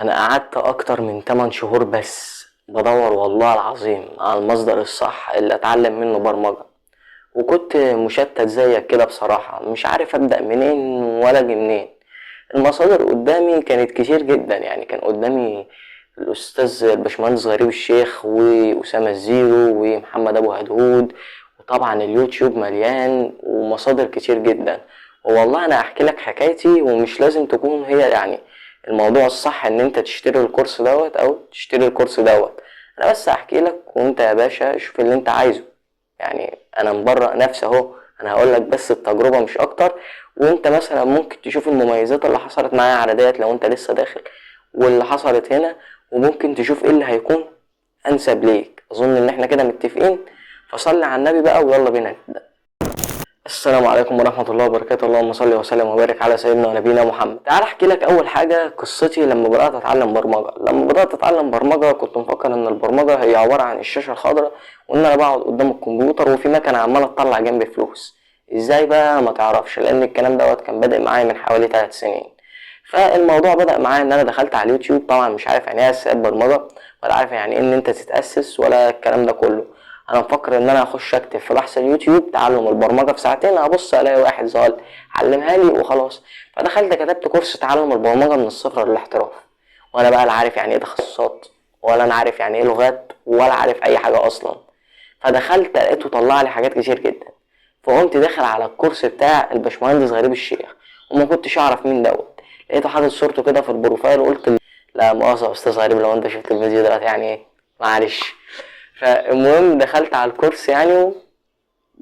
انا قعدت اكتر من 8 شهور بس بدور والله العظيم على المصدر الصح اللي اتعلم منه برمجة. وكنت مشتت زيك كده بصراحة، مش عارف ابدأ منين ولا اجي منين. المصادر قدامي كانت كتير جدا، يعني كان قدامي الاستاذ الباشمهندس غريب الشيخ واسامة الزيرو ومحمد ابو هدهود، وطبعا اليوتيوب مليان ومصادر كتير جدا. والله انا احكي لك حكايتي، ومش لازم تكون هي يعني الموضوع الصح ان انت تشتري الكورس دوت او تشتري الكورس دوت. انا بس احكي لك وانت يا باشا شوف اللي انت عايزه. يعني انا مبرأ نفسي اهو، انا هقول لك بس التجربة مش اكتر. وانت مثلا ممكن تشوف المميزات اللي حصلت معايا على ديت لو انت لسه داخل، واللي حصلت هنا، وممكن تشوف ايه اللي هيكون انسب ليك. اظن ان احنا كده متفقين. فصلي على النبي بقى ويلا بينا نبدأ. السلام عليكم ورحمة الله وبركاته، اللهم صل وسلم وبارك على سيدنا ونبينا محمد. تعال احكي لك اول حاجة قصتي لما بدأت اتعلم برمجة. لما بدأت اتعلم برمجة كنت مفكر ان البرمجة هي عبارة عن الشاشة الخضراء، وان انا بقعد قدام الكمبيوتر وفي مكنة عمالة تطلع جنبي فلوس. ازاي بقى؟ ما تعرفش، لان الكلام دوت كان بادئ معايا من حوالي 3 سنين. فالموضوع بدأ معايا ان انا دخلت على اليوتيوب، طبعا مش عارف يعني ايه اساسيات برمجة، ولا عارف يعني ايه ان انت تتأسس ولا الكلام ده كله. انا مفكر ان انا اخش اكتب في بحث اليوتيوب تعلم البرمجة في ساعتين، ابص الاقي واحد ظهر علمها لي وخلاص. فدخلت كتبت كورس تعلم البرمجة من الصفر للاحتراف، وانا بقى لا عارف يعني ايه تخصصات، ولا انا عارف يعني ايه لغات، ولا عارف اي حاجة اصلا. فدخلت لقيته طلع لي حاجات كتير جدا. فقمت داخل على الكورس بتاع الباشمهندس غريب الشيخ، وما كنتش اعرف مين دوت. لقيته حاطط صورته كده في البروفايل، وقلت لا مؤاخذة يا استاذ غريب لو انت شفت الفيديو دلوقتي، يعني ايه، معلش. فالمهم دخلت على الكورس يعني،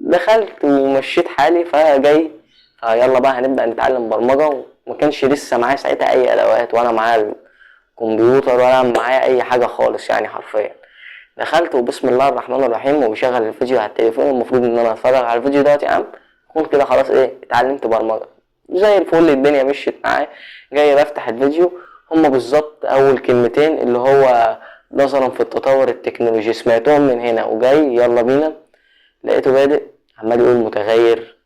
ودخلت ومشيت حالي فجاي. فيلا بقى هنبدأ نتعلم برمجة. وما كانش لسه معايا ساعتها اي ادوات، ولا معايا الكمبيوتر، ولا معايا اي حاجة خالص يعني حرفيا. دخلت وبسم الله الرحمن الرحيم وبشغل الفيديو على التليفون. المفروض ان انا اتفرج على الفيديو دوت يا عم اكون كده خلاص ايه اتعلمت برمجة زي الفل، الدنيا مشيت معايا. جاي بفتح الفيديو، هما بالظبط اول كلمتين اللي هو نظرا في التطور التكنولوجي سمعتهم من هنا وجاي يلا بينا. لقيته بادئ عمال يقول متغير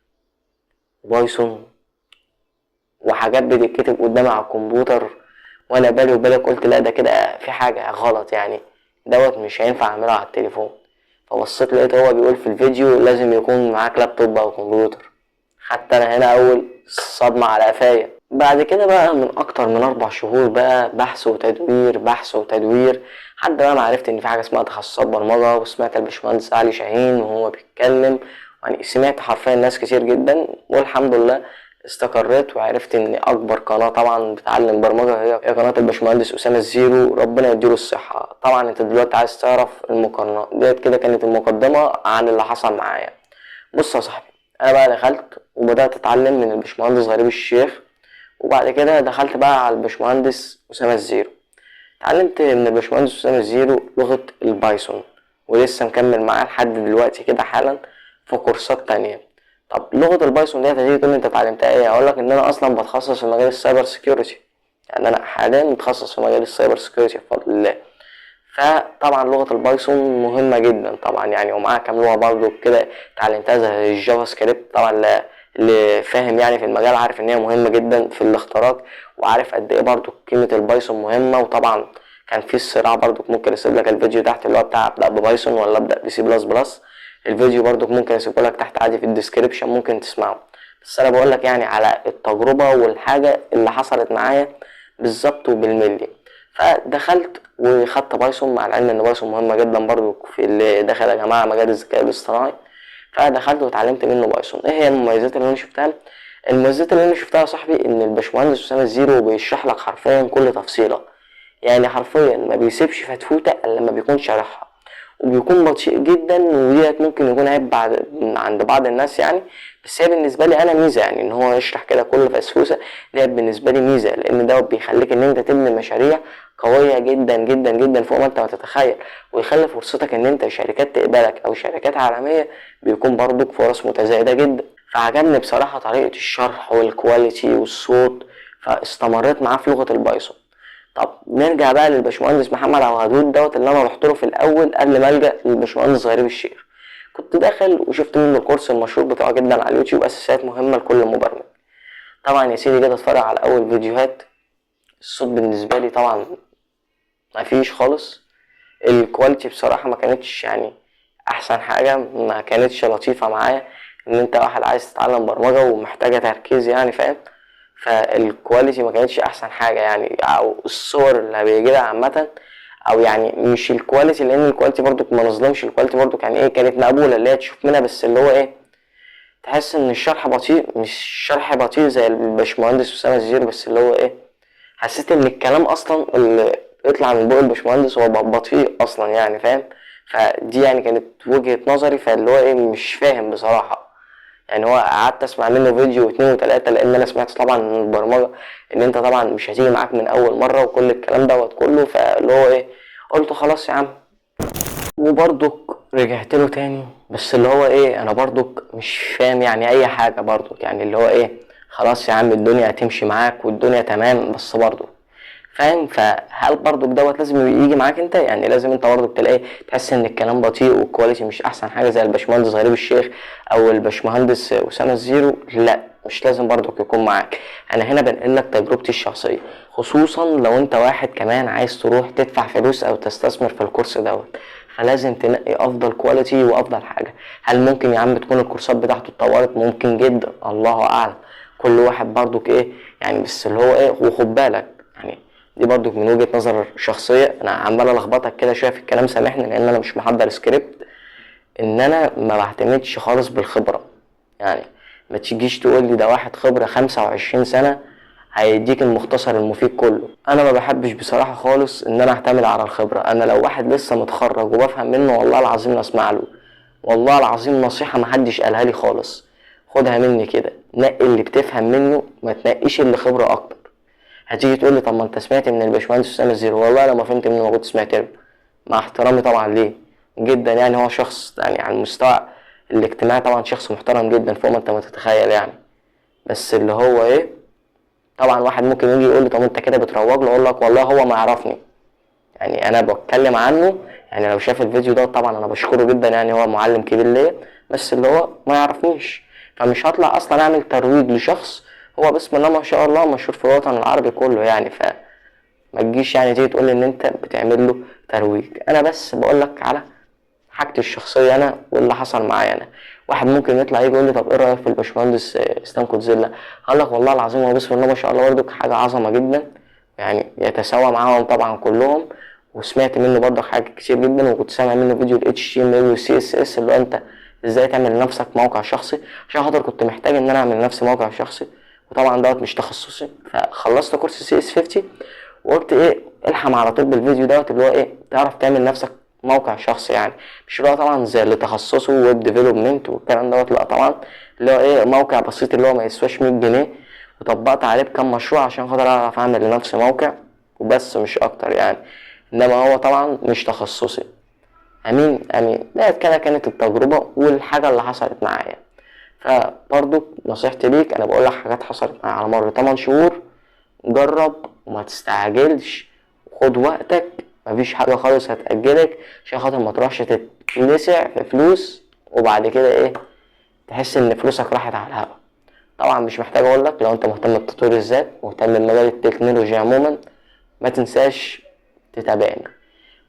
بايثون وحاجات بتتكتب قدامي على الكمبيوتر. وانا بالي وبالك قلت لا ده كده في حاجة غلط يعني، دوت مش هينفع اعمله على التليفون. فبصيت لقيت هو بيقول في الفيديو لازم يكون معاك لابتوب او كمبيوتر. حتى انا هنا اول صدمة على قفايا. بعد كده بقى من اكتر من 4 شهور بقى بحث وتدوير بحث وتدوير، لحد بقى ما عرفت ان في حاجة اسمها تخصصات برمجة. وسمعت الباشمهندس علي شاهين وهو بيتكلم، يعني سمعت حرفيا ناس كتير جدا. والحمد لله استقريت وعرفت ان اكبر قناة طبعا بتعلم برمجة هي قناة الباشمهندس اسامة الزيرو، ربنا يديله الصحة. طبعا انت دلوقتي عايز تعرف المقارنة ديت، كده كانت المقدمة عن اللي حصل معايا. بص يا صاحبي، انا بقى دخلت وبدأت اتعلم من الباشمهندس غريب الشيخ، وبعد كده دخلت بقى على الباشمهندس اسامة الزيرو. اتعلمت من الباشمهندس اسامة الزيرو لغة البايثون، ولسه مكمل معاه لحد دلوقتي كده حالا في كورسات تانية. طب لغة البايثون دي هتيجي تقول لي انت اتعلمتها ايه؟ هقول لك ان انا اصلا بتخصص في مجال السايبر سيكيورتي، يعني انا حاليا متخصص في مجال السايبر سيكيورتي بفضل الله. فطبعا لغة البايثون مهمة جدا طبعا يعني، ومعاها كام لغة برضو كده اتعلمتها زي الجافا سكريبت. طبعا اللي فاهم يعني في المجال عارف ان هي مهمة جدا في الاختراق، وعارف قد ايه برضو قيمة البايثون مهمة. وطبعا كان في الصراع برضو، ممكن اسيب لك الفيديو تحت اللي هو بتاع ابدأ ببايثون ولا ابدأ بسي بلس بلس. الفيديو برضو ممكن اسيبه لك تحت عادي في الديسكريبشن، ممكن تسمعه. بس انا بقول لك يعني على التجربة والحاجة اللي حصلت معايا بالظبط وبالملي. فدخلت وخدت بايثون، مع العلم ان بايثون مهمه جدا برضو في اللي دخل يا جماعه مجال الذكاء الاصطناعي. فدخلت واتعلمت منه بايثون. ايه هي المميزات اللي انا شفتها؟ المميزات اللي انا شفتها يا صاحبي ان الباشمهندس اسامه الزيرو بيشرح لك حرفيا كل تفصيله، يعني حرفيا ما بيسيبش فتفوته الا لما بيكون شارحها. وبيكون بطيء جدا، وديت ممكن يكون عيب بعد عند بعض الناس يعني. بس هي بالنسبه لي انا ميزه، يعني ان هو يشرح كده كل فسفوسه. ديت بالنسبه لي ميزه، لان دوت بيخليك ان انت تبني مشاريع قويه جدا جدا جدا فوق ما انت ما تتخيل. ويخلي فرصتك ان انت شركات تقبلك او شركات عالميه بيكون برضك فرص متزايده جدا. فعجبني بصراحه طريقه الشرح والكواليتي والصوت، فاستمريت معاه في لغه البايثون. طب نرجع بقى للباشمهندس محمد عبد الودود دوت اللي انا رحت له في الاول قبل ما الجا للباشمهندس غريب الشيخ. كنت داخل وشفت منه الكورس المشهور بتاعه جدا على اليوتيوب، اساسيات مهمه لكل مبرمج. طبعا يا سيدي جيت اتفرج على اول فيديوهات، الصوت بالنسبة لي طبعا مفيش خالص. الكواليتي بصراحة ما كانتش يعني احسن حاجة، ما كانتش لطيفة معايا، ان انت واحد عايز تتعلم برمجة ومحتاجة تركيز يعني فاهم. فالكواليتي ما كانتش احسن حاجة يعني، او الصور اللي بيجيلها عامة، او يعني مش الكواليتي، لان الكواليتي برضو ما نظلمش الكواليتي برضو كان ايه، كانت مقبولة اللي هي تشوف منها، بس اللي هو ايه، تحس ان الشرح بطيء، مش شرح بطيء زي الباشمهندس اسامة الزيرو، بس اللي هو ايه، حسيت ان الكلام اصلا اللي يطلع من بق الباشمهندس هو بطيء اصلا يعني فاهم. فدي يعني كانت وجهة نظري، فاللي هو ايه مش فاهم بصراحة. يعني هو قعدت اسمع منه فيديو واتنين وتلاتة، لان انا سمعت طبعا من البرمجة ان انت طبعا مش هتيجي معاك من اول مرة وكل الكلام دوت كله، فاللي هو ايه، قلت خلاص يا عم. وبرضك رجعت له تاني، بس اللي هو ايه، انا برضك مش فاهم يعني اي حاجة برضك، يعني اللي هو ايه، خلاص يا عم الدنيا هتمشي معاك والدنيا تمام، بس برضه فاهم. فهل برضك دوت لازم يجي معاك انت، يعني لازم انت برضك تلاقي تحس ان الكلام بطيء والكواليتي مش احسن حاجه زي الباشمهندس غريب الشيخ او الباشمهندس اسامه الزيرو؟ لا، مش لازم برضك يكون معاك. انا هنا بنقل لك تجربتي الشخصيه، خصوصا لو انت واحد كمان عايز تروح تدفع فلوس او تستثمر في الكورس دوت، فلازم تنقي افضل كواليتي وافضل حاجه. هل ممكن يا عم تكون الكورسات بتاعته اتطورت؟ ممكن جدا، الله اعلم، كل واحد برضك ايه يعني، بس اللي هو ايه، وخد بالك يعني، دي برضو من وجهة نظر شخصية، انا عمال الخبطك كده شوية في الكلام سامحني، لان انا مش محضر سكريبت، ان انا ما بعتمدش خالص بالخبرة. يعني ما تيجيش تقول لي ده واحد خبرة 25 سنة هيديك المختصر المفيد كله، انا ما بحبش بصراحة خالص ان انا اعتمد على الخبرة. انا لو واحد لسه متخرج وبفهم منه، والله العظيم اسمع له، والله العظيم نصيحة محدش قالها لي خالص، خدها مني كده، نقي اللي بتفهم منه، ما تنقيش اللي خبرة اكتر. هتيجي تقول لي طب ما انت سمعت من الباشمهندس اسامه الزيرو، والله لما فهمت منه ما كنت سمعت له، مع احترامي طبعا ليه جدا، يعني هو شخص يعني على المستوى الاجتماعي طبعا شخص محترم جدا فوق ما انت ما تتخيل يعني. بس اللي هو ايه، طبعا واحد ممكن يجي يقول لي طب انت كده بتروج له، اقول لك والله هو ما يعرفني، يعني انا بتكلم عنه، يعني لو شاف الفيديو ده طبعا انا بشكره جدا، يعني هو معلم كبير ليا، بس اللي هو ما يعرفنيش، فمش هطلع اصلا اعمل ترويج لشخص هو بسم الله ما شاء الله مشهور في الوطن العربي كله يعني. ما تجيش يعني تيجي تقول ان انت بتعمل له ترويج، انا بس بقول لك على حاجتي الشخصيه انا واللي حصل معايا انا. واحد ممكن يطلع يجي يقول لي طب ايه رايك في الباشمهندس اسلام كوتزيلا، هقول لك والله العظيم هو بسم الله ما شاء الله برضك حاجه عظمه جدا، يعني يتساوى معاهم طبعا كلهم، وسمعت منه برضه حاجات كتير جدا، وكنت سامع منه فيديو ال HTML وال CSS اللي هو انت ازاي تعمل لنفسك موقع شخصي، عشان خاطر كنت محتاج ان انا اعمل لنفسي موقع شخصي، وطبعا دوت مش تخصصي. فخلصت كورس CS50 وقلت ايه، الحم على طول بالفيديو دوت اللي هو ايه، تعرف تعمل نفسك موقع شخصي يعني، مش اللي هو طبعا زي اللي تخصصه ويب ديفلوبمنت والكلام دوت، لا طبعا، اللي هو ايه، موقع بسيط اللي هو ما يسواش 100 جنيه، وطبقت عليه بكام مشروع عشان خاطر اعرف اعمل لنفسي موقع وبس، مش اكتر يعني. انما هو طبعا مش تخصصي. امين امين، ده كانت التجربة والحاجة اللي حصلت معايا. فبرضو نصيحتي ليك، انا بقول لك حاجات حصلت معايا على مر 8 شهور، جرب وما تستعجلش، خد وقتك، مفيش حاجة خالص هتأجلك عشان خاطر ما تروحش تتلسع في فلوس وبعد كده ايه، تحس ان فلوسك راحت على الهوا. طبعا مش محتاج اقول لك، لو انت مهتم بتطوير الذات، مهتم بمجال التكنولوجيا عموما، ما تنساش تتابعني.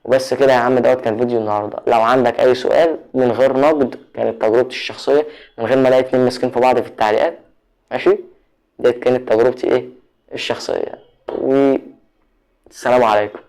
وبس كده يا عم، دوت كان فيديو النهارده. لو عندك اي سؤال من غير نقد، كانت تجربتي الشخصيه من غير ما الاقي اتنين ماسكين في بعض في التعليقات، ماشي، ديت كانت تجربتي ايه الشخصيه، والسلام عليكم.